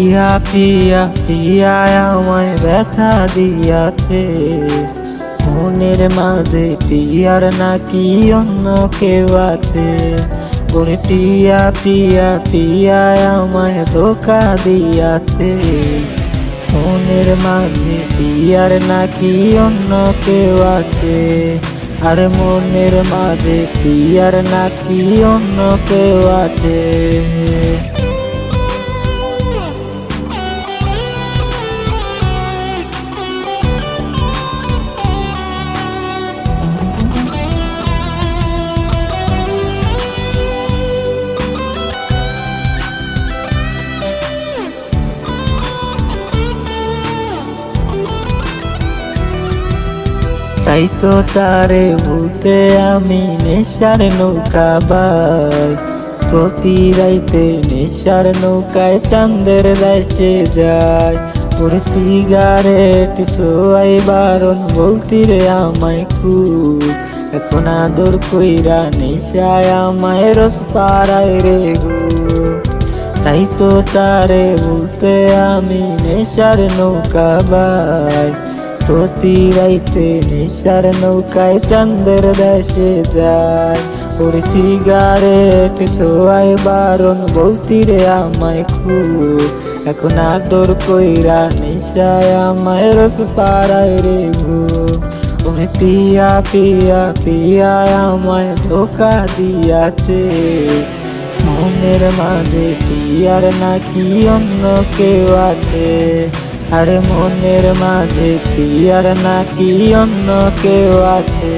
পিয়া পিয়া পিয়া আমায় ব্যথা দিয়াছে, মনের মাঝে পিয়ার নাকি অন্য কেউ আছে। ওরে পিয়া পিয়া পিয়া আমায় ধোঁকা দিয়াছে, মনের মাঝে পিয়ার নাকি অন্য কেউ আছে। আর মনের মাঝে পিয়ার নাকি অন্য কেউ আছে। তাই তো তারে ভুলতে আমি নেশার নৌকা বাই, প্রতি রাইতে নেশার নৌকায় চাঁদের দেশে যায়। ওর সিগারেট সোয়াই বারণ বলতি রে আমায় খুব, এখন আদর কইরা নেশায় আমায় রস পাড়ায় রে গো। তাই তো তারে ভুলতে আমি নেশার নৌকা বাই, প্রতি রাইতে নেশার নৌকায় চাঁদের দেশে যায়। ওর সিগারেট সোয়াই বারণ বলতি রে আমায় খুব, এখন আদর কইরা নেশায় আমায় রস পাড়ায় রে গো। ওরে পিয়া পিয়া পিয়া আমায় ধোঁকা দিয়াছে, মনের মাঝে পিয়ার নাকি অন্য কেউ আছে। আরে মনের মাঝে পিয়ার নাকি অন্য কেউ আছে।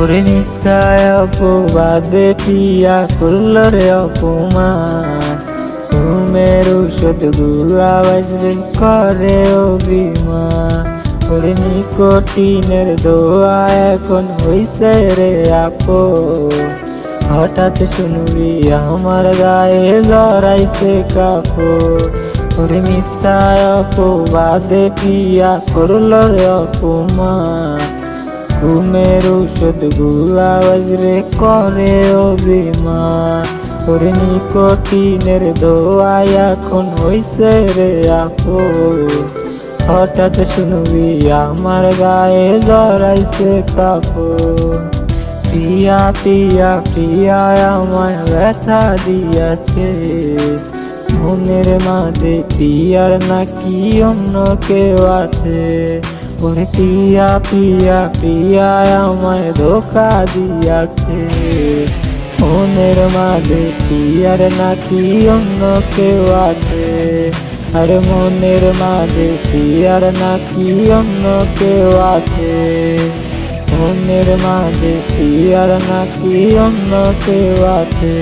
ওরে মিথ্যায় অপবাদে পিয়া করল রে অপমান, ঘুমের ঔষধ গুলা বাজবে করে অভিমান। ওরে নিকোটিনের দোয়া এখন হইছে রে আপন, হঠাৎ শুনবি আমার গায়ে জড়াইছে কাপড়। ওরে মিথ্যায় অপবাদে পিয়া করল রে অপমান, ঘুমের ঔষধ গুলা বাজরে করে অভিমান। ওরে নিকোটিনের দোয়াই এখন হইছে রে আপন, হঠাৎ শুনবি আমার গায়ে জড়াইছে কাপড়। পিয়া পিয়া পিয়া আমায় ব্যথা দিয়াছে, মনের মাঝে পিয়ার নাকি অন্য কেউ আছে। ওরে পিয়া পিয়া পিয়া আমায় ধোঁকা দিয়াছে, মনের মাঝে পিয়ার নাকি অন্য কেউ আছে। আর মনের মাঝে পিয়ার নাকি অন্য কেউ আছে, মনের মাঝে পিয়ার নাকি অন্য কেউ আছে।